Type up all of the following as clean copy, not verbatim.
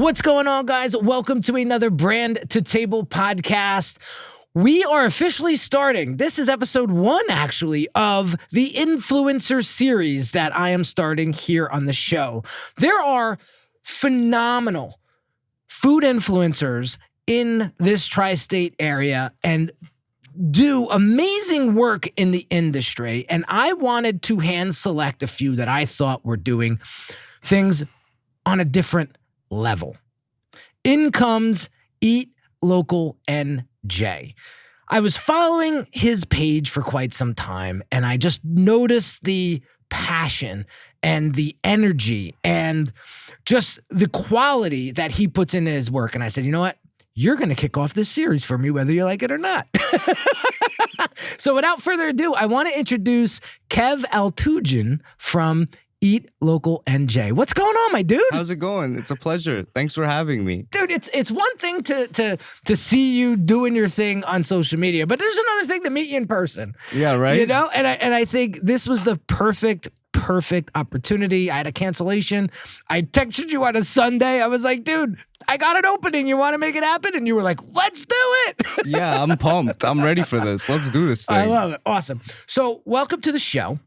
What's going on, guys? Welcome to another Brand to Table podcast. We are officially starting. This is episode 1, actually, of the influencer series that I am starting here on the show. There are phenomenal food influencers in this tri-state area and do amazing work in the industry. And I wanted to hand select a few that I thought were doing things on a different level. In comes Eat Local NJ. I was following his page for quite some time, and I just noticed the passion and the energy and just the quality that he puts into his work. And I said, you know what? You're going to kick off this series for me, whether you like it or not. So without further ado, I want to introduce Altounjian from Eat Local NJ. What's going on, my dude? How's it going? It's a pleasure. Thanks for having me. Dude, it's one thing to see you doing your thing on social media, but there's another thing to meet you in person. Yeah, right? You know, and I think this was the perfect opportunity. I had a cancellation. I texted you on a Sunday. I was like, dude, I got an opening. You want to make it happen? And you were like, let's do it. Yeah, I'm pumped. I'm ready for this. Let's do this thing. I love it. Awesome. So welcome to the show.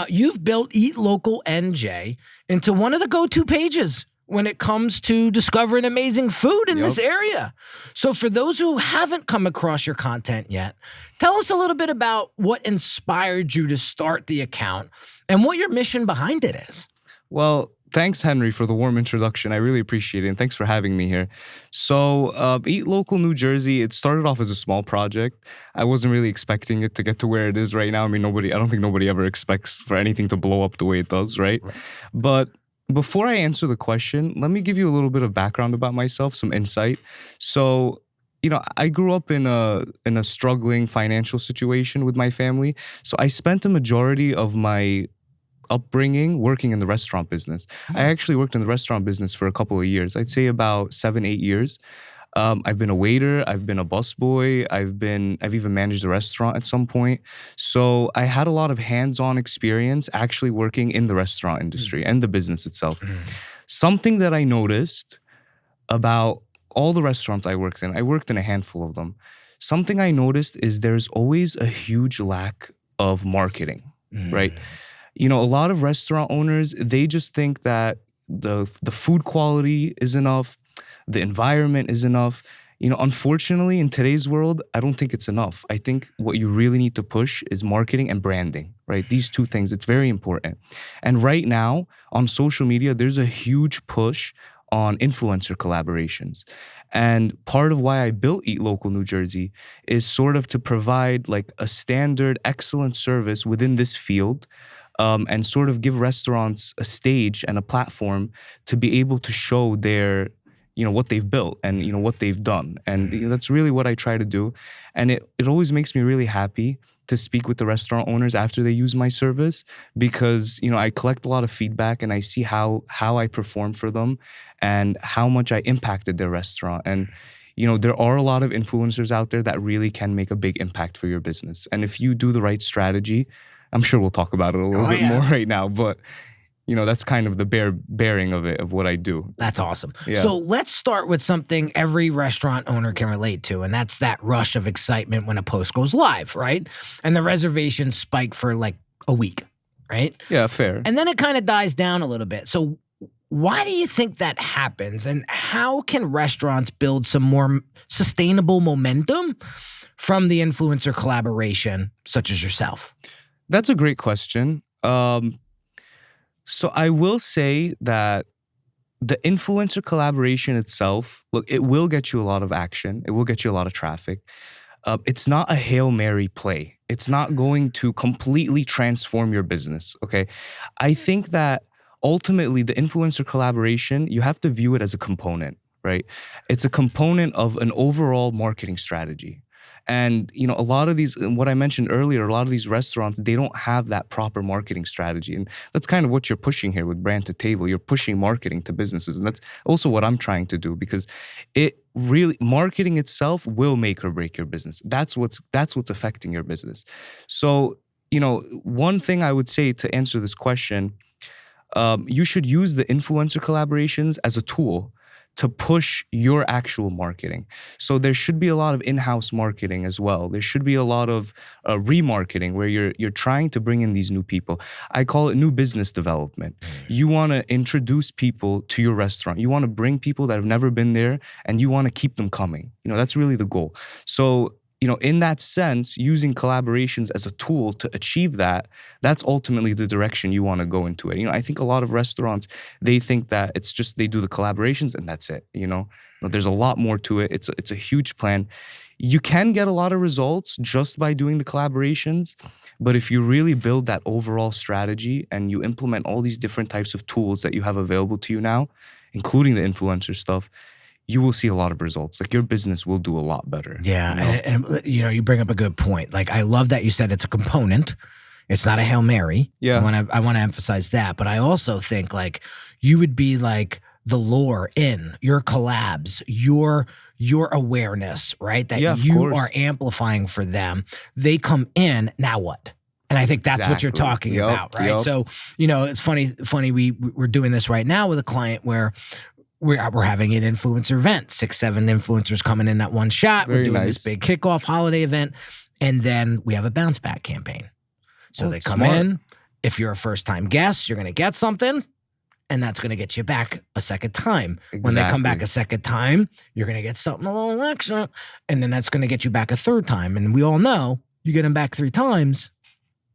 You've built Eat Local NJ into one of the go-to pages when it comes to discovering amazing food in this area. So for those who haven't come across your content yet, tell us a little bit about what inspired you to start the account and what your mission behind it is. Well, thanks, Henry, for the warm introduction. I really appreciate it, and thanks for having me here. So, Eat Local New Jersey, it started off as a small project. I wasn't really expecting it to get to where it is right now. I mean, I don't think nobody ever expects for anything to blow up the way it does, right? But before I answer the question, let me give you a little bit of background about myself, some insight. So, you know, I grew up in a struggling financial situation with my family. So I spent a majority of my upbringing working in the restaurant business. I actually worked in the restaurant business for a couple of years. I'd say about 7-8 years. I've been a waiter, I've been a busboy, I've even managed a restaurant at some point. So I had a lot of hands-on experience actually working in the restaurant industry and the business itself. Something that I noticed about all the restaurants I worked in a handful of them. Something I noticed is there's always a huge lack of marketing, right? You know, a lot of restaurant owners, they just think that the food quality is enough, the environment is enough. You know, unfortunately, in today's world, I don't think it's enough. I think what you really need to push is marketing and branding, right? These two things, it's very important. And right now, on social media, there's a huge push on influencer collaborations. And part of why I built Eat Local New Jersey is sort of to provide like a standard, excellent service within this field. And sort of give restaurants a stage and a platform to be able to show their, you know, what they've built and, you know, what they've done. And you know, that's really what I try to do. And it always makes me really happy to speak with the restaurant owners after they use my service because, you know, I collect a lot of feedback and I see how I perform for them and how much I impacted their restaurant. And you know, there are a lot of influencers out there that really can make a big impact for your business. And if you do the right strategy, I'm sure we'll talk about it a little bit more right now, but you know, that's kind of the bearing of it, of what I do. That's awesome. Yeah. So let's start with something every restaurant owner can relate to, and that's that rush of excitement when a post goes live, right? And the reservations spike for like a week, right? Yeah, fair. And then it kind of dies down a little bit. So why do you think that happens? And how can restaurants build some more sustainable momentum from the influencer collaboration, such as yourself? That's a great question. So I will say that the influencer collaboration itself, look, it will get you a lot of action. It will get you a lot of traffic. It's not a Hail Mary play. It's not going to completely transform your business, okay? I think that ultimately the influencer collaboration, you have to view it as a component, right? It's a component of an overall marketing strategy. And, you know, a lot of these, what I mentioned earlier, a lot of these restaurants, they don't have that proper marketing strategy. And that's kind of what you're pushing here with Brand to Table. You're pushing marketing to businesses. And that's also what I'm trying to do because it really, marketing itself will make or break your business. That's what's affecting your business. So, you know, one thing I would say to answer this question, you should use the influencer collaborations as a tool to push your actual marketing. So there should be a lot of in-house marketing as well. There should be a lot of remarketing where you're trying to bring in these new people. I call it new business development. You want to introduce people to your restaurant. You want to bring people that have never been there, and you want to keep them coming. That's really the goal. So in that sense, using collaborations as a tool to achieve that, that's ultimately the direction you want to go into it. I think a lot of restaurants, they think that it's just they do the collaborations and that's it. But there's a lot more to it. It's a huge plan. You can get a lot of results just by doing the collaborations, but if you really build that overall strategy and you implement all these different types of tools that you have available to you now, including the influencer stuff, you will see a lot of results. Like your business will do a lot better. Yeah, and you bring up a good point. Like I love that you said it's a component. It's not a Hail Mary. Yeah. I want to emphasize that. But I also think like you would be like the lure in your collabs, your awareness, right? That you are amplifying for them. They come in, now what? And I think that's what you're talking about, right? So, it's funny. We're doing this right now with a client where we're having an influencer event, 6-7 influencers coming in at one shot. We're doing this big kickoff holiday event. And then we have a bounce back campaign. So they come in. If you're a first time guest, you're going to get something. And that's going to get you back a second time. Exactly. When they come back a second time, you're going to get something a little extra. And then that's going to get you back a third time. And we all know you get them back 3 times.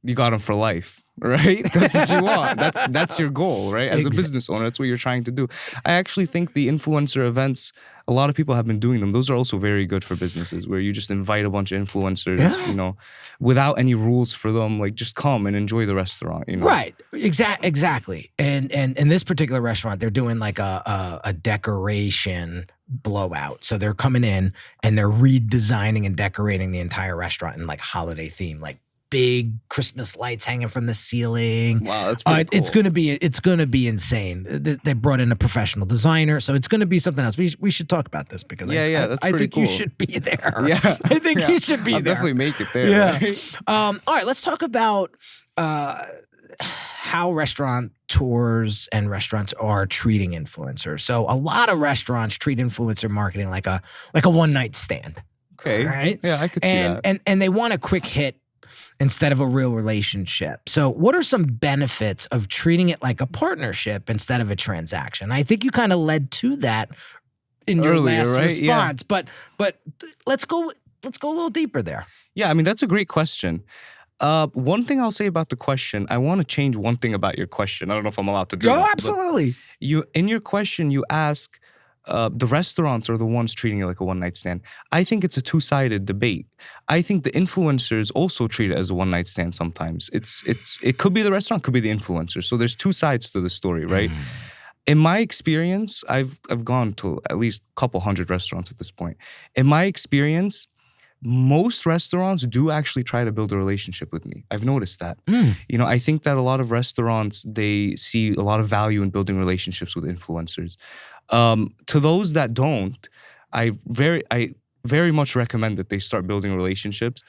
You got them for life, right? That's what you want. That's your goal, right? As a business owner, that's what you're trying to do. I actually think the influencer events, a lot of people have been doing them. Those are also very good for businesses where you just invite a bunch of influencers, without any rules for them. Like just come and enjoy the restaurant, Right. Exactly. And in this particular restaurant, they're doing like a decoration blowout. So they're coming in and they're redesigning and decorating the entire restaurant in like holiday theme, like big Christmas lights hanging from the ceiling. Wow, that's pretty cool. It's gonna be insane. They brought in a professional designer, so it's gonna be something else. We should talk about this because I think cool. You should be there. Yeah, I think you should be I'll there. Definitely make it there. Yeah. Right? All right, let's talk about how restaurateurs and restaurants are treating influencers. So a lot of restaurants treat influencer marketing like a one night stand. Okay. Right. Yeah, I could see that. And they want a quick hit instead of a real relationship. So what are some benefits of treating it like a partnership instead of a transaction? I think you kind of led to that in your last response, but let's go a little deeper there. Yeah, I mean, that's a great question. One thing I'll say about the question, I want to change one thing about your question. I don't know if I'm allowed to do that. Oh, absolutely. In your question, you ask, the restaurants are the ones treating it like a one-night stand. I think it's a two-sided debate. I think the influencers also treat it as a one-night stand sometimes. It could be the restaurant, could be the influencer. So there's two sides to the story, right? In my experience, I've gone to at least a couple hundred restaurants at this point. In my experience, most restaurants do actually try to build a relationship with me. I've noticed that. I think that a lot of restaurants, they see a lot of value in building relationships with influencers. To those that don't, I very much recommend that they start building relationships.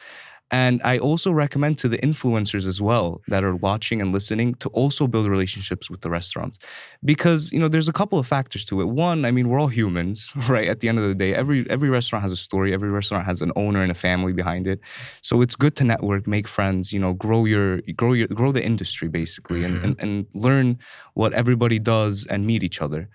And I also recommend to the influencers as well that are watching and listening to also build relationships with the restaurants. Because, there's a couple of factors to it. One, I mean, we're all humans, right? At the end of the day, every restaurant has a story. Every restaurant has an owner and a family behind it. So it's good to network, make friends, grow the industry basically, and learn what everybody does and meet each other.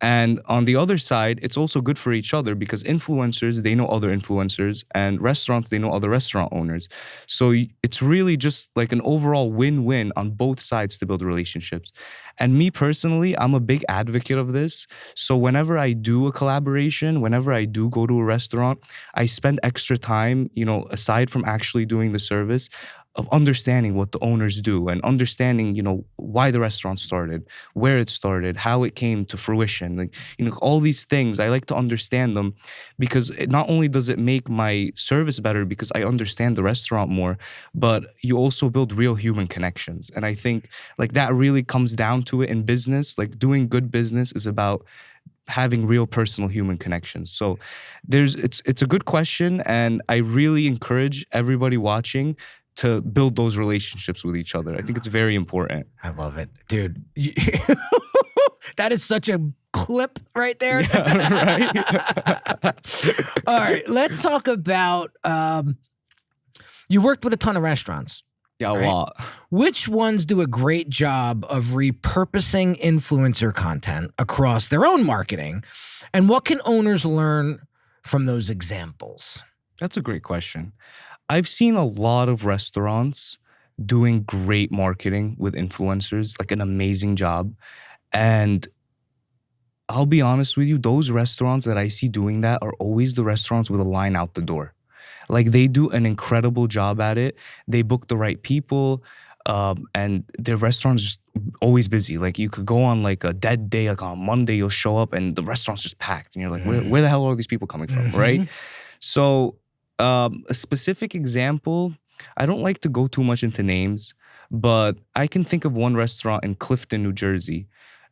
And on the other side, it's also good for each other because influencers, they know other influencers, and restaurants, they know other restaurant owners. So it's really just like an overall win-win on both sides to build relationships. And me personally, I'm a big advocate of this. So whenever I do a collaboration, whenever I do go to a restaurant, I spend extra time, aside from actually doing the service, of understanding what the owners do and understanding, why the restaurant started, where it started, how it came to fruition. All these things, I like to understand them because not only does it make my service better because I understand the restaurant more, but you also build real human connections. And I think that really comes down to it in business. Doing good business is about having real personal human connections. So it's a good question, and I really encourage everybody watching to build those relationships with each other. I think it's very important. I love it. Dude, that is such a clip right there. Yeah, right. All right, let's talk about. You worked with a ton of restaurants. Yeah, a right? lot. Which ones do a great job of repurposing influencer content across their own marketing? And what can owners learn from those examples? That's a great question. I've seen a lot of restaurants doing great marketing with influencers, like an amazing job. And I'll be honest with you, those restaurants that I see doing that are always the restaurants with a line out the door. Like they do an incredible job at it. They book the right people, and their restaurant's just always busy. Like you could go on like a dead day, like on Monday, you'll show up and the restaurant's just packed, and you're like, where the hell are all these people coming from, right? So, a specific example, I don't like to go too much into names, but I can think of one restaurant in Clifton, New Jersey.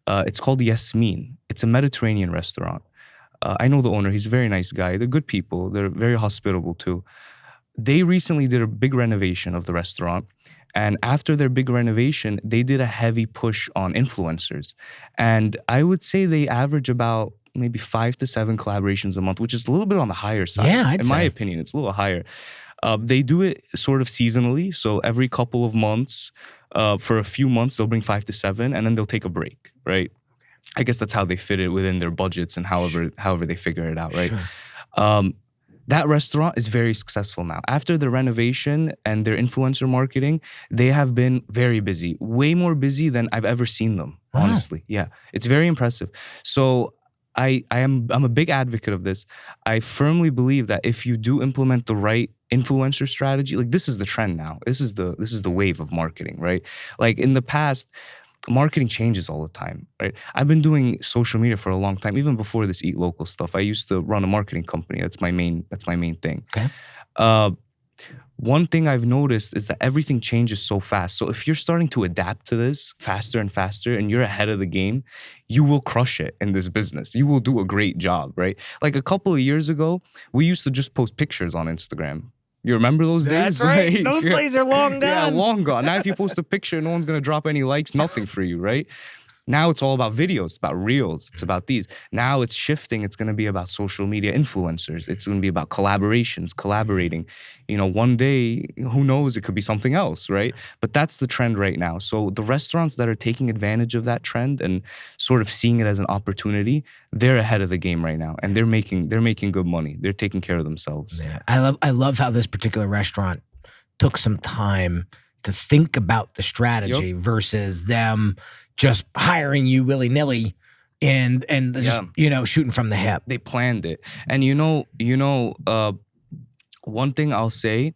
It's called Yasmin. It's a Mediterranean restaurant. I know the owner. He's a very nice guy. They're good people. They're very hospitable too. They recently did a big renovation of the restaurant. And after their big renovation, they did a heavy push on influencers. And I would say they average about maybe 5 to 7 collaborations a month, which is a little bit on the higher side. Yeah, I'd in my say. opinion, it's a little higher. They do it sort of seasonally. So every couple of months, for a few months, they'll bring 5 to 7 and then they'll take a break, right? I guess that's how they fit it within their budgets and however they figure it out, right? Sure. That restaurant is very successful now. After the renovation and their influencer marketing, they have been very busy, way more busy than I've ever seen them, honestly. Yeah, it's very impressive. So I'm a big advocate of this. I firmly believe that if you do implement the right influencer strategy, like this is the trend now. This is the wave of marketing, right? Like in the past, marketing changes all the time, right? I've been doing social media for a long time, even before this Eat Local stuff. I used to run a marketing company. That's my main thing. Okay. One thing I've noticed is that everything changes so fast. So if you're starting to adapt to this faster and faster and you're ahead of the game, you will crush it in this business. You will do a great job, right? Like a couple of years ago, we used to just post pictures on Instagram. You remember those days? That's right. Like, Those days are long gone. Yeah, long gone. Now if you post a picture, no one's going to drop any likes, nothing for you, right? Now it's all about videos, it's about reels, it's about these. Now it's shifting. It's going to be about social media influencers. It's going to be about collaborations, collaborating. You know, one day, who knows, it could be something else, right? But that's the trend right now. So the restaurants that are taking advantage of that trend and sort of seeing it as an opportunity, they're ahead of the game right now, and they're making good money. They're taking care of themselves. Yeah, I love how this particular restaurant took some time to think about the strategy versus them just hiring you willy-nilly and just, shooting from the hip. They planned it. And one thing I'll say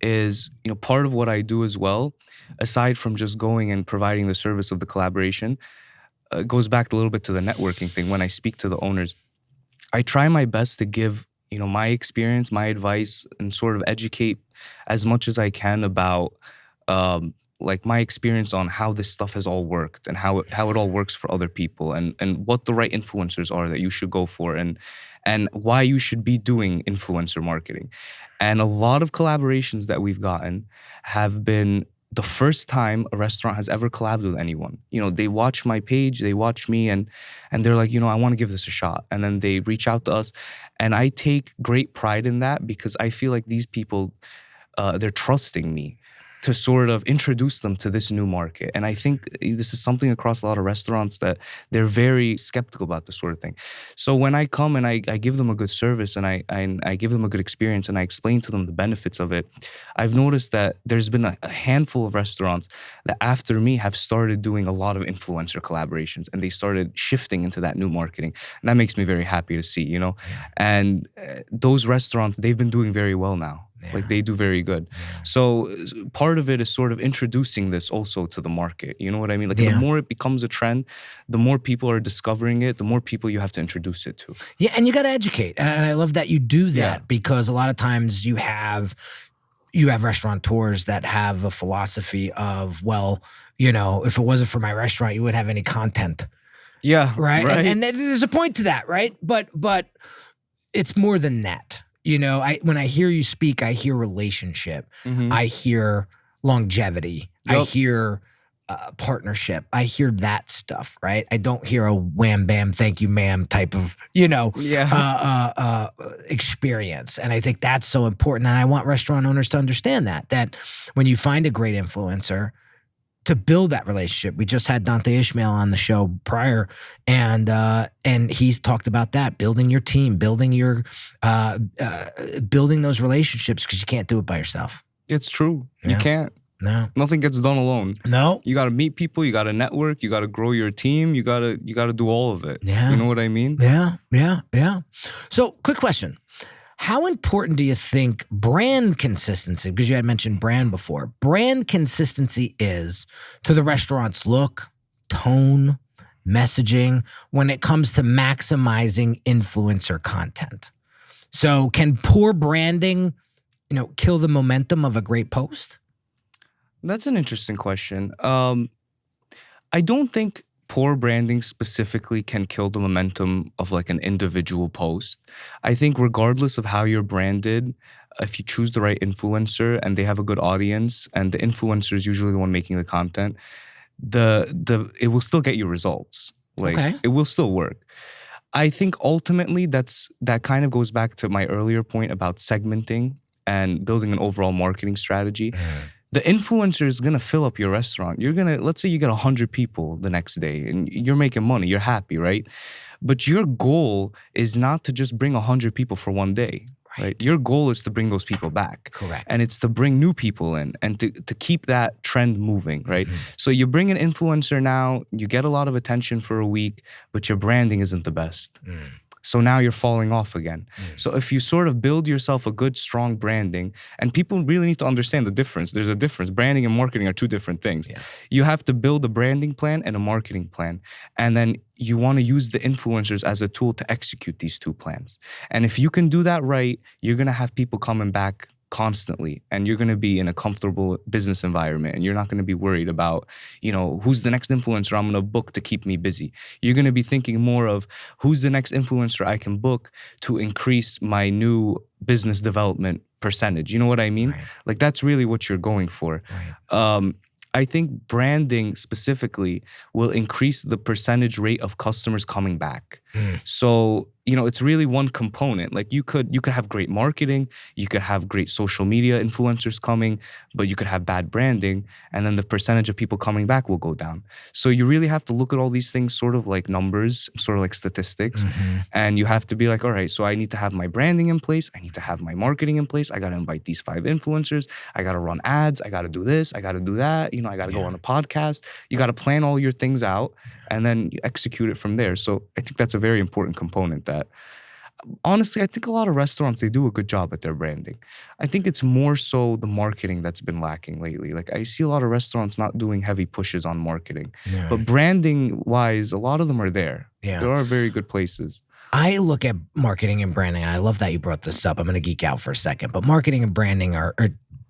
is, part of what I do as well, aside from just going and providing the service of the collaboration, goes back a little bit to the networking thing. When I speak to the owners, I try my best to give, my experience, my advice, and sort of educate as much as I can about like my experience on how this stuff has all worked and how it all works for other people, and what the right influencers are that you should go for, and why you should be doing influencer marketing. And a lot of collaborations that we've gotten have been the first time a restaurant has ever collabed with anyone. They watch my page, they watch me, and they're like, I want to give this a shot. And then they reach out to us. And I take great pride in that because I feel like these people, they're trusting me to sort of introduce them to this new market. And I think this is something across a lot of restaurants that they're very skeptical about this sort of thing. So when I come and I give them a good service and I give them a good experience and I explain to them the benefits of it, I've noticed that there's been a handful of restaurants that after me have started doing a lot of influencer collaborations, and they started shifting into that new marketing. And that makes me very happy to see, And those restaurants, they've been doing very well now. Yeah. Like they do very good. Yeah. So part of it is sort of introducing this also to the market. You know what I mean? Like the more it becomes a trend, the more people are discovering it, the more people you have to introduce it to. Yeah, and you got to educate. And I love that you do that because a lot of times you have restaurateurs that have a philosophy of, well, if it wasn't for my restaurant, you wouldn't have any content. Yeah. Right? And there's a point to that, right? But it's more than that. When I hear you speak, I hear relationship. Mm-hmm. I hear longevity. Yep. I hear partnership. I hear that stuff, right? I don't hear a wham bam, thank you, ma'am type of, experience. And I think that's so important. And I want restaurant owners to understand that when you find a great influencer, to build that relationship. We just had Dante Ishmael on the show prior, and he's talked about that, building your team, building those relationships, because you can't do it by yourself. It's true. Yeah. You can't. No. Nothing gets done alone. No. You got to meet people, you got to network, you got to grow your team, you got to do all of it. Yeah. You know what I mean? Yeah. So, quick question. How important do you think brand consistency, because you had mentioned brand before, brand consistency is to the restaurant's look, tone, messaging when it comes to maximizing influencer content? So can poor branding, kill the momentum of a great post? That's an interesting question. I don't think poor branding specifically can kill the momentum of like an individual post. I think regardless of how you're branded, if you choose the right influencer and they have a good audience, and the influencer is usually the one making the content, it will still get you results. It will still work. I think ultimately that kind of goes back to my earlier point about segmenting and building an overall marketing strategy. The influencer is going to fill up your restaurant. Let's say you get 100 people the next day and you're making money, you're happy, right? But your goal is not to just bring 100 people for one day, right? Your goal is to bring those people back. Correct. And it's to bring new people in and to keep that trend moving, right? Mm-hmm. So you bring an influencer now, you get a lot of attention for a week, but your branding isn't the best. So now you're falling off again. So if you sort of build yourself a good, strong branding, and people really need to understand the difference. There's a difference. Branding and marketing are two different things. Yes. You have to build a branding plan and a marketing plan. And then you want to use the influencers as a tool to execute these two plans. And if you can do that right, you're going to have people coming back constantly, and you're going to be in a comfortable business environment, and you're not going to be worried about, who's the next influencer I'm going to book to keep me busy. You're going to be thinking more of who's the next influencer I can book to increase my new business development percentage. You know what I mean? Right. Like that's really what you're going for. Right. I think branding specifically will increase the percentage rate of customers coming back. So, it's really one component. Like you could have great marketing, you could have great social media influencers coming, but you could have bad branding, and then the percentage of people coming back will go down. So you really have to look at all these things sort of like numbers, sort of like statistics. And you have to be like, all right, so I need to have my branding in place, I need to have my marketing in place, I got to invite these 5 influencers, I got to run ads, I got to do this, I got to do that, I got to go on a podcast. You got to plan all your things out and then you execute it from there. So I think that's a very important component that, honestly, I think a lot of restaurants, they do a good job at their branding. I think it's more so the marketing that's been lacking lately. Like I see a lot of restaurants not doing heavy pushes on marketing. Yeah. But branding wise, a lot of them are there. Yeah. There are very good places. I look at marketing and branding, and I love that you brought this up. I'm going to geek out for a second, but marketing and branding are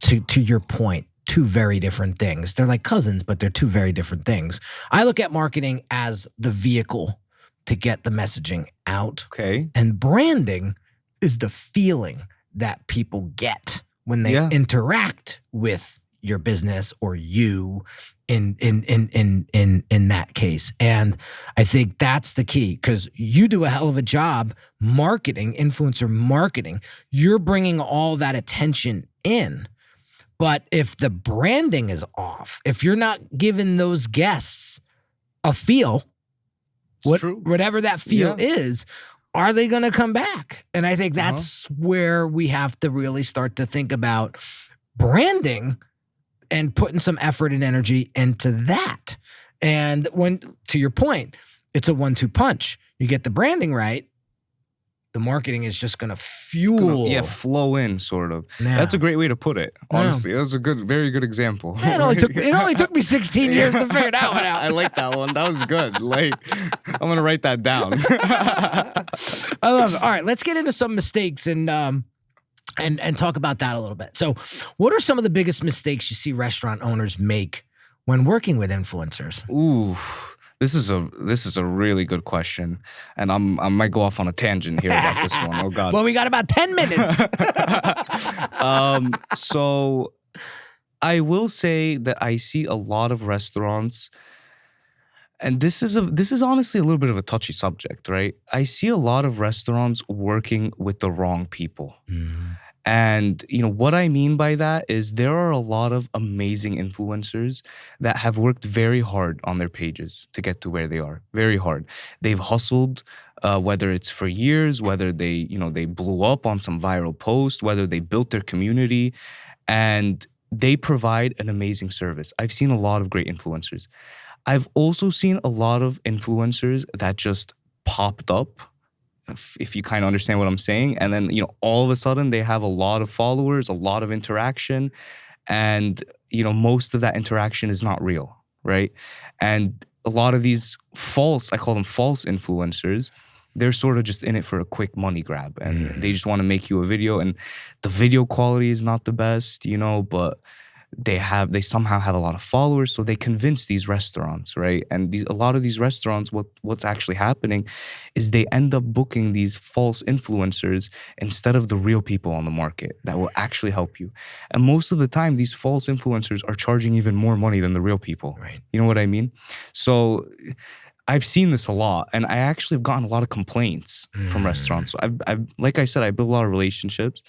to your point, two very different things. They're like cousins, but they're two very different things. I look at marketing as the vehicle to get the messaging out. Okay. And branding is the feeling that people get when they interact with your business or you in that case. And I think that's the key, because you do a hell of a job marketing, influencer marketing. You're bringing all that attention in. But if the branding is off, if you're not giving those guests a feel, whatever that feel is, are they going to come back? And I think that's where we have to really start to think about branding and putting some effort and energy into that. And when, to your point, it's a 1-2 punch. You get the branding right, the marketing is just going to fuel. Flow in, sort of. Yeah. That's a great way to put it, honestly. That's a very good example. Yeah, it only took me 16 years to figure that one out. I like that one. That was good. I'm going to write that down. I love it. All right, let's get into some mistakes and talk about that a little bit. So what are some of the biggest mistakes you see restaurant owners make when working with influencers? Ooh. This is a really good question, and I might go off on a tangent here about this one. Oh God! Well, we got about 10 minutes. So I will say that I see a lot of restaurants, and this is honestly a little bit of a touchy subject, right? I see a lot of restaurants working with the wrong people. And what I mean by that is there are a lot of amazing influencers that have worked very hard on their pages to get to where they are. Very hard. They've hustled, whether it's for years, whether they blew up on some viral post, whether they built their community, and they provide an amazing service. I've seen a lot of great influencers. I've also seen a lot of influencers that just popped up, if you kind of understand what I'm saying. And then, all of a sudden they have a lot of followers, a lot of interaction. And, most of that interaction is not real, right? And a lot of these I call them false influencers, they're sort of just in it for a quick money grab. And they just want to make you a video. And the video quality is not the best, but they somehow have a lot of followers, so they convince these restaurants, right? And a lot of these restaurants, what's actually happening is they end up booking these false influencers instead of the real people on the market that will actually help you. And most of the time, these false influencers are charging even more money than the real people. Right. You know what I mean? So I've seen this a lot, and I actually have gotten a lot of complaints from restaurants. So I've like I said, I built a lot of relationships.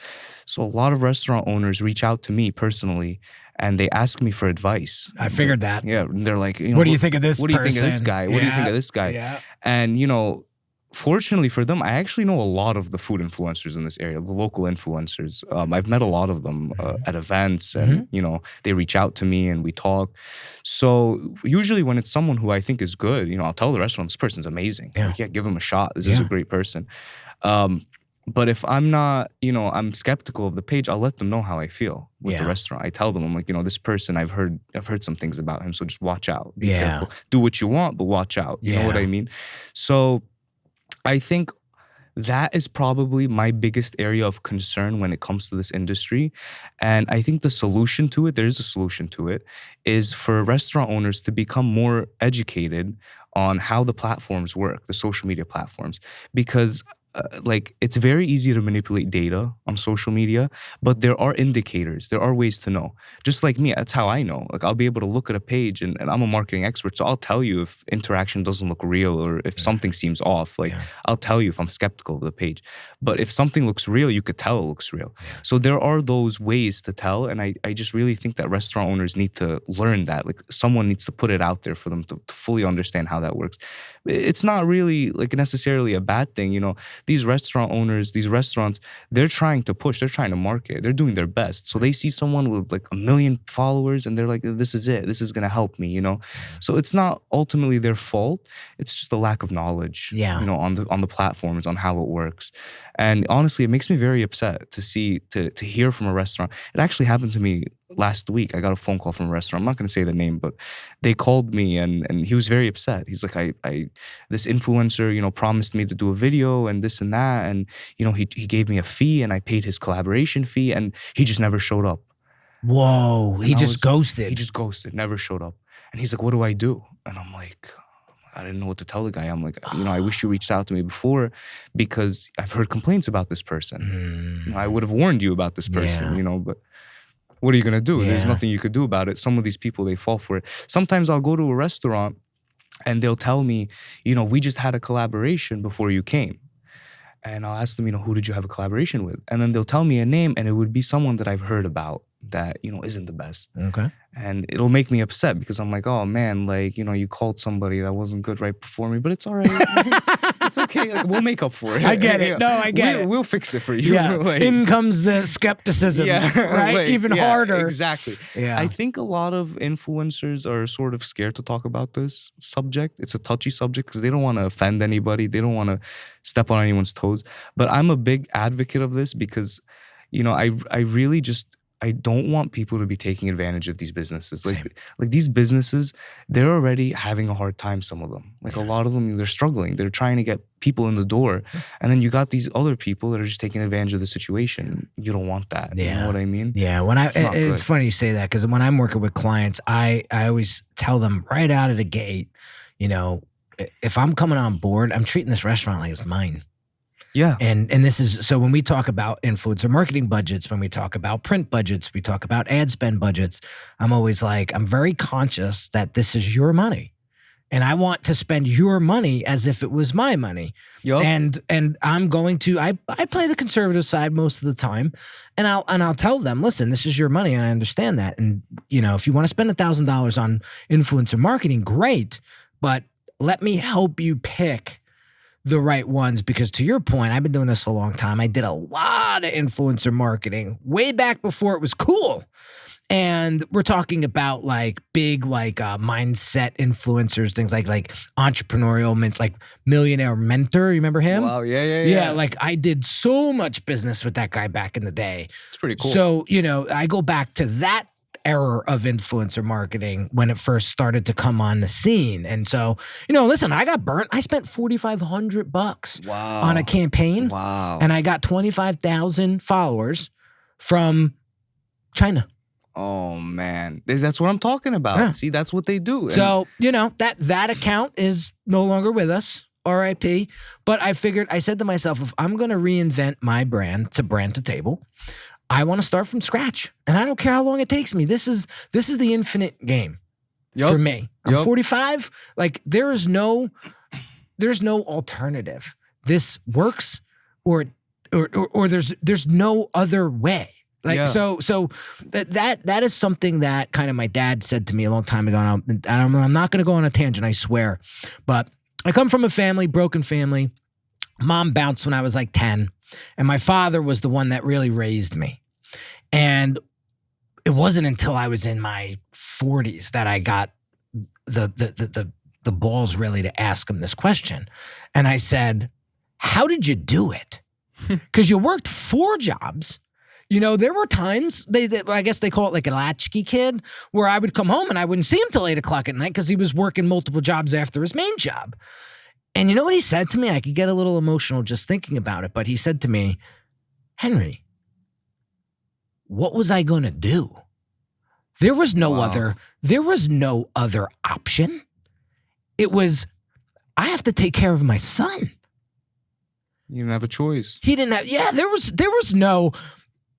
So a lot of restaurant owners reach out to me personally, and they ask me for advice. I figured that. Yeah, they're like, what do you think of this What do you think of this guy? What do you think of this guy? Yeah. And, fortunately for them, I actually know a lot of the food influencers in this area, the local influencers. I've met a lot of them at events, and, they reach out to me and we talk. So usually when it's someone who I think is good, I'll tell the restaurant, this person's amazing. Yeah. Like, give him a shot. This is a great person. But if I'm not, I'm skeptical of the page, I'll let them know how I feel with the restaurant. I tell them, I'm like, this person, I've heard some things about him, so just watch out. Be careful. Do what you want, but watch out. You know what I mean? So I think that is probably my biggest area of concern when it comes to this industry. And I think the solution to it, there is a solution to it, is for restaurant owners to become more educated on how the platforms work, the social media platforms. Because it's very easy to manipulate data on social media, but there are indicators. There are ways to know. Just like me, that's how I know. Like, I'll be able to look at a page, and I'm a marketing expert, so I'll tell you if interaction doesn't look real or if something seems off. I'll tell you if I'm skeptical of the page. But if something looks real, you could tell it looks real. So there are those ways to tell, and I just really think that restaurant owners need to learn that. Like, someone needs to put it out there for them to fully understand how that works. It's not really necessarily a bad thing, These restaurant owners, these restaurants, they're trying to push, they're trying to market, they're doing their best. So they see someone with 1 million followers and they're like, this is it, this is gonna help me, So it's not ultimately their fault, it's just a lack of knowledge, on the platforms, on how it works. And honestly, it makes me very upset to hear from a restaurant. It actually happened to me last week. I got a phone call from a restaurant. I'm not going to say the name, but they called me and he was very upset. He's like, I this influencer, promised me to do a video and this and that. And, he gave me a fee and I paid his collaboration fee and he just never showed up. Whoa. He just ghosted. He just ghosted, never showed up. And he's like, what do I do? And I'm like, I didn't know what to tell the guy. I'm like, I wish you reached out to me before because I've heard complaints about this person. I would have warned you about this person, but what are you going to do? There's nothing you could do about it. Some of these people, they fall for it. Sometimes I'll go to a restaurant and they'll tell me, we just had a collaboration before you came. And I'll ask them, who did you have a collaboration with? And then they'll tell me a name and it would be someone that I've heard about that, isn't the best. Okay. And it'll make me upset because I'm like, oh man, you called somebody that wasn't good right before me, but it's all right. It's okay. We'll make up for it. I get it. No, I get it. We'll fix it for you. Yeah. In comes the skepticism, right? Even harder. Exactly. Yeah. I think a lot of influencers are sort of scared to talk about this subject. It's a touchy subject because they don't want to offend anybody. They don't want to step on anyone's toes. But I'm a big advocate of this because, I really just, I don't want people to be taking advantage of these businesses. Like these businesses, they're already having a hard time, some of them. A lot of them, they're struggling. They're trying to get people in the door. And then you got these other people that are just taking advantage of the situation. You don't want that. Yeah. You know what I mean? Yeah. It's funny you say that because when I'm working with clients, I always tell them right out of the gate, if I'm coming on board, I'm treating this restaurant like it's mine. Yeah. And this is, so when we talk about influencer marketing budgets, when we talk about print budgets, we talk about ad spend budgets, I'm always like, I'm very conscious that this is your money. And I want to spend your money as if it was my money. Yup. And I'm going to, I play the conservative side most of the time. And I'll tell them, listen, this is your money and I understand that. And you know, if you want to spend $1,000 on influencer marketing, great. But let me help you pick the right ones, because to your point, I've been doing this a long time. I did a lot of influencer marketing way back before it was cool. And we're talking about like big, like mindset influencers, things like entrepreneurial, like Millionaire Mentor. You remember him? Wow, yeah. Yeah, like I did so much business with that guy back in the day. It's pretty cool. So, you know, I go back to that era of influencer marketing when it first started to come on the scene. And so, you know, listen, I got burnt. I spent $4,500 Wow. on a campaign. Wow. And I got 25,000 followers from China. Oh man, that's what I'm talking about. Yeah. See, that's what they do. So, you know, that account is no longer with us, RIP. But I figured, I said to myself, if I'm going to reinvent my brand to brand to table, I want to start from scratch. And I don't care how long it takes me. This is the infinite game for me. I'm 45. Like there's no alternative. This works or there's no other way. Like, so that is something that kind of my dad said to me a long time ago. And I'm not going to go on a tangent, I swear. But I come from a broken family. Mom bounced when I was like 10. And my father was the one that really raised me. And it wasn't until I was in my 40s that I got the balls really to ask him this question. And I said, how did you do it? Because you worked 4 jobs. You know, there were times, I guess they call it like a latchkey kid, where I would come home and I wouldn't see him till 8 o'clock at night because he was working multiple jobs after his main job. And you know what he said to me? I could get a little emotional just thinking about it, but he said to me, Henry, what was I going to do? There was no other option. It was, I have to take care of my son. You didn't have a choice. He didn't have, there was no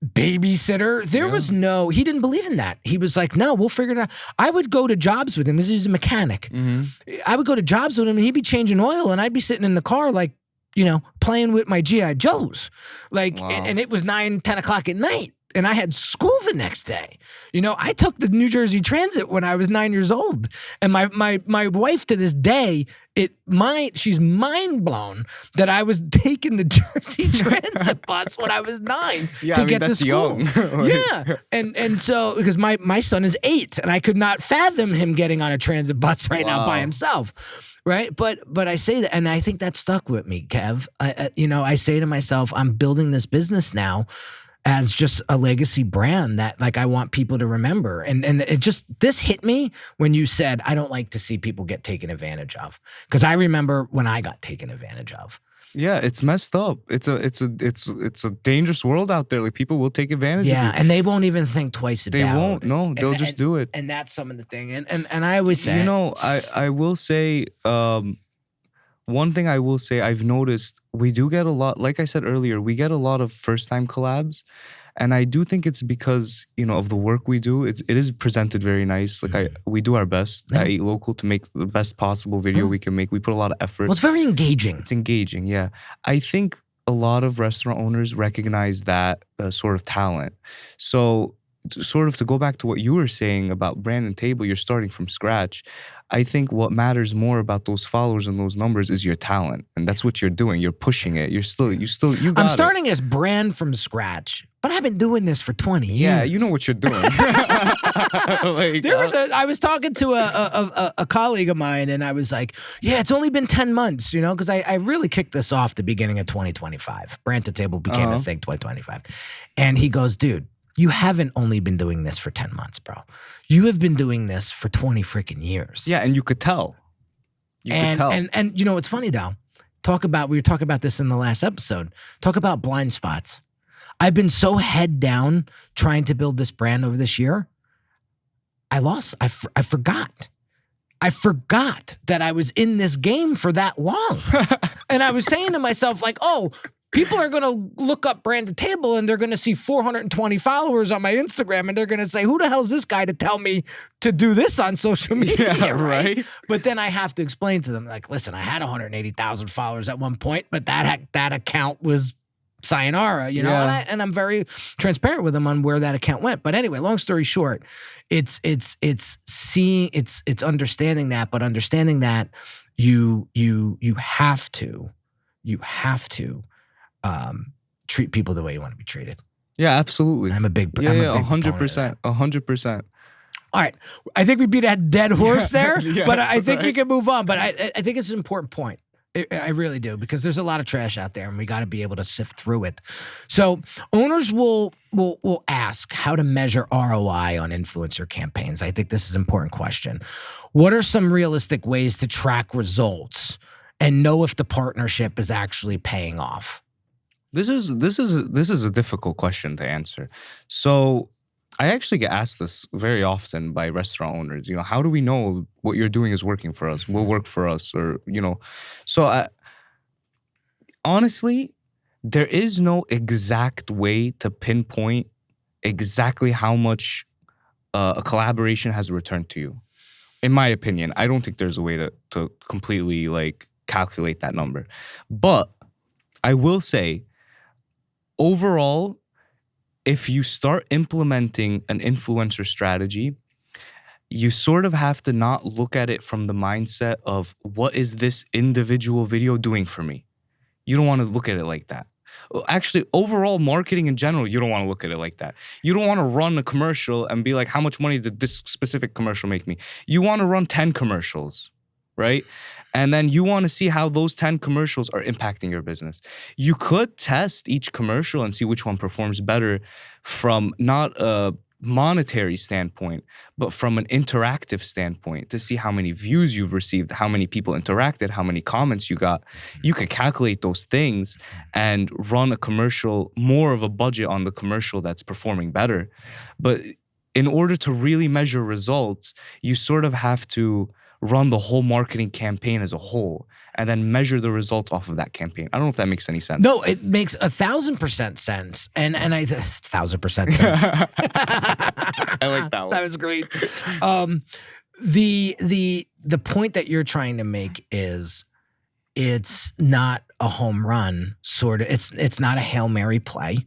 babysitter. There was no, he didn't believe in that. He was like, no, we'll figure it out. I would go to jobs with him because he's a mechanic. Mm-hmm. I would go to jobs with him and he'd be changing oil and I'd be sitting in the car like, you know, playing with my G.I. Joes. Like, wow. and it was 9, 10 o'clock at night. And I had school the next day. You know, I took the New Jersey Transit when I was 9 years old. And my wife to this day, she's mind blown that I was taking the Jersey Transit bus when I was 9 to get to school. Yeah. And so, because my son is 8 and I could not fathom him getting on a transit bus right now by himself. Right. But I say that, and I think that stuck with me, Kev. I say to myself, I'm building this business now as just a legacy brand that like I want people to remember. And it just, this hit me when you said, I don't like to see people get taken advantage of. Because I remember when I got taken advantage of. Yeah, it's messed up. It's a dangerous world out there. Like people will take advantage of you. Yeah, and they won't even think twice about it. They won't. No, they'll just do it. And that's some of the thing. And I always say, you know, I will say, one thing I will say, I've noticed we do get a lot, like I said earlier, we get a lot of first-time collabs. And I do think it's because, you know, of the work we do. It is presented very nice. Like we do our best at Eat Local to make the best possible video we can make. We put a lot of effort. Well, it's very engaging. It's engaging, yeah. I think a lot of restaurant owners recognize that sort of talent. So sort of to go back to what you were saying about brand and table, you're starting from scratch. I think what matters more about those followers and those numbers is your talent. And that's what you're doing. You're pushing it. You got I'm starting as brand from scratch, but I've been doing this for 20 years. Yeah, you know what you're doing. I was talking to a colleague of mine and I was like, yeah, it's only been 10 months, you know, because I really kicked this off the beginning of 2025. Brand to table became a thing 2025. And he goes, dude, you haven't only been doing this for 10 months, bro. You have been doing this for 20 freaking years. Yeah, and you could tell. And you know what's funny, Dal? We were talking about this in the last episode. Talk about blind spots. I've been so head down trying to build this brand over this year. I forgot. I forgot that I was in this game for that long. And I was saying to myself, like, oh, People are going to look up Brand to Table and they're going to see 420 followers on my Instagram and they're going to say, who the hell's this guy to tell me to do this on social media? Yeah, right. But then I have to explain to them, like, listen, I had 180,000 followers at one point, but that account was sayonara, you know, and I'm very transparent with them on where that account went. But anyway, long story short, it's understanding that, but understanding that you have to treat people the way you want to be treated. Yeah, absolutely. I'm a big 100%. 100%. All right. I think we beat a dead horse there, but I think we right. can move on. But I think it's an important point. I really do, because there's a lot of trash out there and we got to be able to sift through it. So owners will ask how to measure ROI on influencer campaigns. I think this is an important question. What are some realistic ways to track results and know if the partnership is actually paying off? This is a difficult question to answer. So I actually get asked this very often by restaurant owners. You know, how do we know what you're doing is working for us, will work for us, or, you know? So honestly, there is no exact way to pinpoint exactly how much a collaboration has returned to you. In my opinion, I don't think there's a way to completely like calculate that number. But I will say, overall, if you start implementing an influencer strategy, you sort of have to not look at it from the mindset of what is this individual video doing for me? You don't want to look at it like that. Actually, overall marketing in general, you don't want to look at it like that. You don't want to run a commercial and be like, how much money did this specific commercial make me? You want to run 10 commercials, right? And then you want to see how those 10 commercials are impacting your business. You could test each commercial and see which one performs better from not a monetary standpoint, but from an interactive standpoint to see how many views you've received, how many people interacted, how many comments you got. You could calculate those things and run a commercial, more of a budget on the commercial that's performing better. But in order to really measure results, you sort of have to run the whole marketing campaign as a whole and then measure the results off of that campaign. I don't know if that makes any sense. No, it makes 1,000% sense. And 1,000% sense. I like that one. That was great. The point that you're trying to make is it's not a home run, sort of. It's not a Hail Mary play.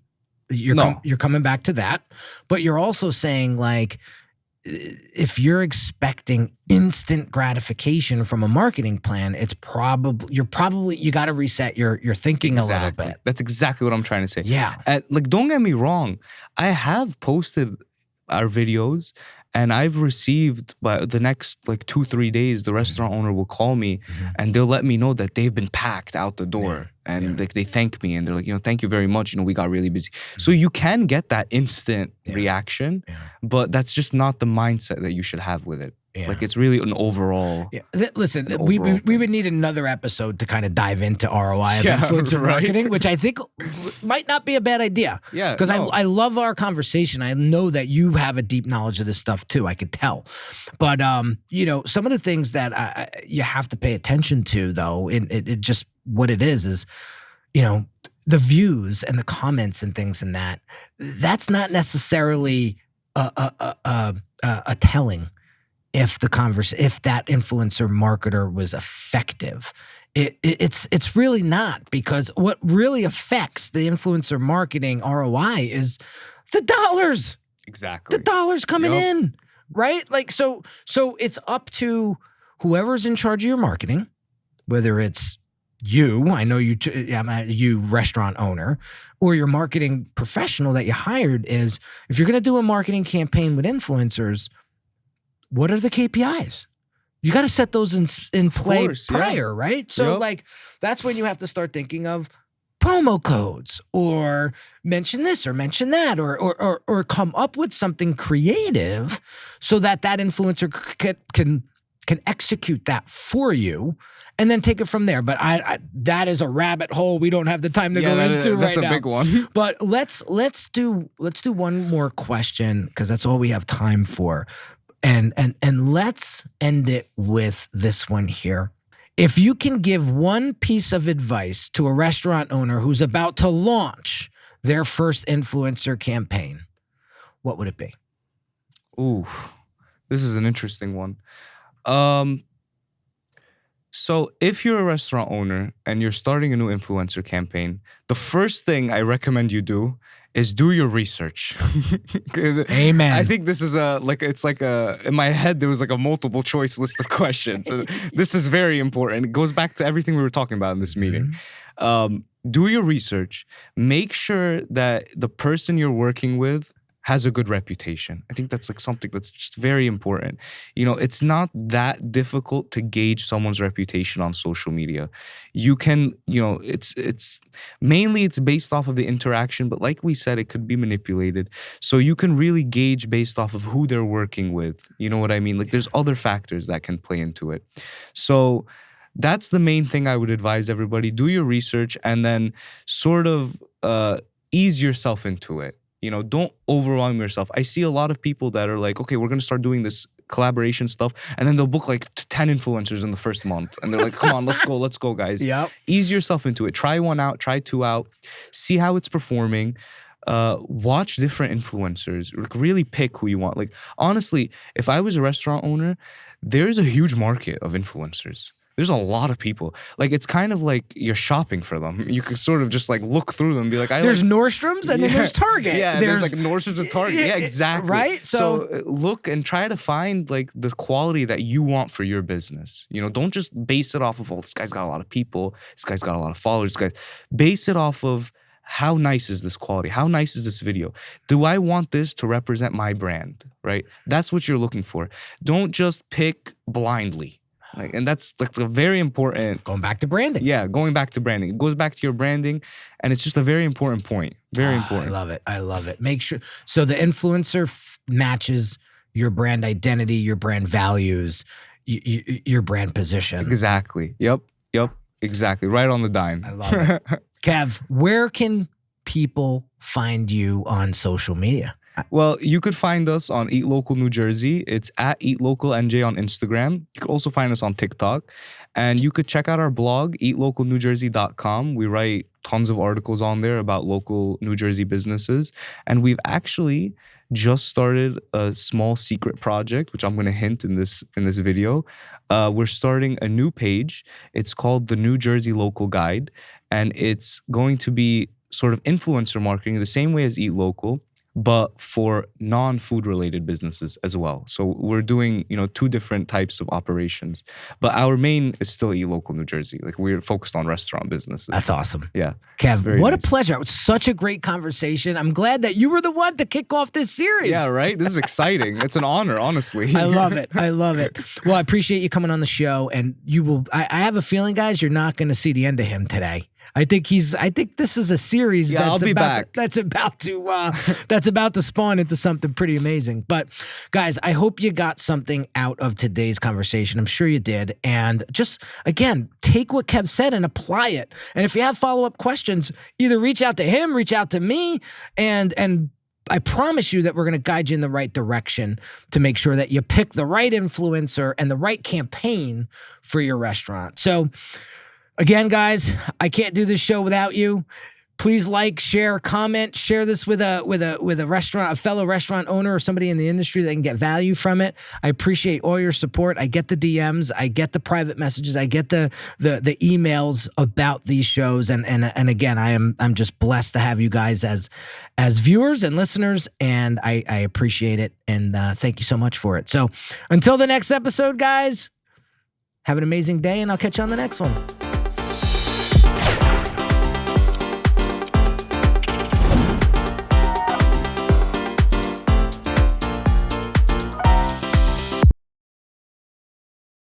You're coming back to that. But you're also saying, like, if you're expecting instant gratification from a marketing plan, you got to reset your thinking a little bit. That's exactly what I'm trying to say. Yeah. Like, don't get me wrong. I have posted our videos and I've received, by the next like 2-3 days, the restaurant owner will call me and they'll let me know that they've been packed out the door. And like they thank me and they're like, you know, thank you very much. You know, we got really busy. So you can get that instant reaction, but that's just not the mindset that you should have with it. Yeah. Like, it's really an overall. Yeah. Listen, we would need another episode to kind of dive into ROI of influencer marketing, which I think might not be a bad idea. Yeah, because I love our conversation. I know that you have a deep knowledge of this stuff too. I could tell, but you know, some of the things that you have to pay attention to, though, it just what it is, you know, the views and the comments and things and that's not necessarily a telling if that influencer marketer was effective. It's really not, because what really affects the influencer marketing ROI is the dollars. Exactly. The dollars coming in, right? Like, so it's up to whoever's in charge of your marketing, whether it's you, I know you restaurant owner, or your marketing professional that you hired, is if you're going to do a marketing campaign with influencers, what are the KPIs? You got to set those in play prior, right? So like, that's when you have to start thinking of promo codes, or mention this or mention that, or come up with something creative so that influencer can execute that for you, and then take it from there. But that is a rabbit hole we don't have the time to go into right now. That's a big one. But let's do one more question, because that's all we have time for. And let's end it with this one here. If you can give one piece of advice to a restaurant owner who's about to launch their first influencer campaign, what would it be? Ooh, this is an interesting one. So if you're a restaurant owner and you're starting a new influencer campaign, the first thing I recommend you do is do your research. Amen. I think this is in my head, there was like a multiple choice list of questions. This is very important. It goes back to everything we were talking about in this meeting. Do your research. Make sure that the person you're working with has a good reputation. I think that's like something that's just very important. You know, it's not that difficult to gauge someone's reputation on social media. You can, you know, it's mainly it's based off of the interaction, but like we said, it could be manipulated. So you can really gauge based off of who they're working with. You know what I mean? Like there's other factors that can play into it. So that's the main thing I would advise everybody. Do your research and then sort of ease yourself into it. You know, don't overwhelm yourself. I see a lot of people that are like, okay, we're going to start doing this collaboration stuff. And then they'll book like 10 influencers in the first month. And they're like, come on, let's go, guys. Yep. Ease yourself into it. Try one out, try two out. See how it's performing. Watch different influencers. Like, really pick who you want. Like, honestly, if I was a restaurant owner, there's a huge market of influencers. There's a lot of people. Like, it's kind of like you're shopping for them. You can sort of just like look through them and be like, there's Nordstrom's and then there's Target. Yeah, there's like Nordstrom's and Target. Yeah, exactly. Right? So look and try to find like the quality that you want for your business. You know, don't just base it off of, oh, this guy's got a lot of people. This guy's got a lot of followers. Base it off of, how nice is this quality? How nice is this video? Do I want this to represent my brand, right? That's what you're looking for. Don't just pick blindly. Like, and that's like a very important. Going back to branding. Yeah, going back to branding. It goes back to your branding, and it's just a very important point. Very important. I love it. Make sure, so the influencer matches your brand identity, your brand values, your brand position. Exactly. Yep. Exactly. Right on the dime. I love it. Kev, where can people find you on social media? Well, you could find us on Eat Local New Jersey. It's at Eat Local NJ on Instagram. You could also find us on TikTok. And you could check out our blog, eatlocalnewjersey.com. We write tons of articles on there about local New Jersey businesses. And we've actually just started a small secret project, which I'm going to hint in this video. We're starting a new page. It's called the New Jersey Local Guide. And it's going to be sort of influencer marketing the same way as Eat Local, but for non-food related businesses as well. So we're doing, you know, two different types of operations, but our main is still Eat Local New Jersey. Like, we're focused on restaurant businesses. That's awesome. Yeah. Kev, what a pleasure. It was such a great conversation. I'm glad that you were the one to kick off this series. Yeah, right? This is exciting. It's an honor, honestly. I love it. Well, I appreciate you coming on the show, and you will, I have a feeling, guys, you're not going to see the end of him today. I think this is a series that's about to spawn into something pretty amazing. But guys, I hope you got something out of today's conversation. I'm sure you did. And just, again, take what Kev said and apply it. And if you have follow-up questions, either reach out to him, reach out to me, and I promise you that we're going to guide you in the right direction to make sure that you pick the right influencer and the right campaign for your restaurant. So again, guys, I can't do this show without you. Please like, share, comment, share this with a restaurant, a fellow restaurant owner or somebody in the industry that can get value from it. I appreciate all your support. I get the DMs, I get the private messages, I get the emails about these shows, and again, I'm just blessed to have you guys as viewers and listeners, and I appreciate it, and thank you so much for it. So until the next episode, guys, have an amazing day, and I'll catch you on the next one.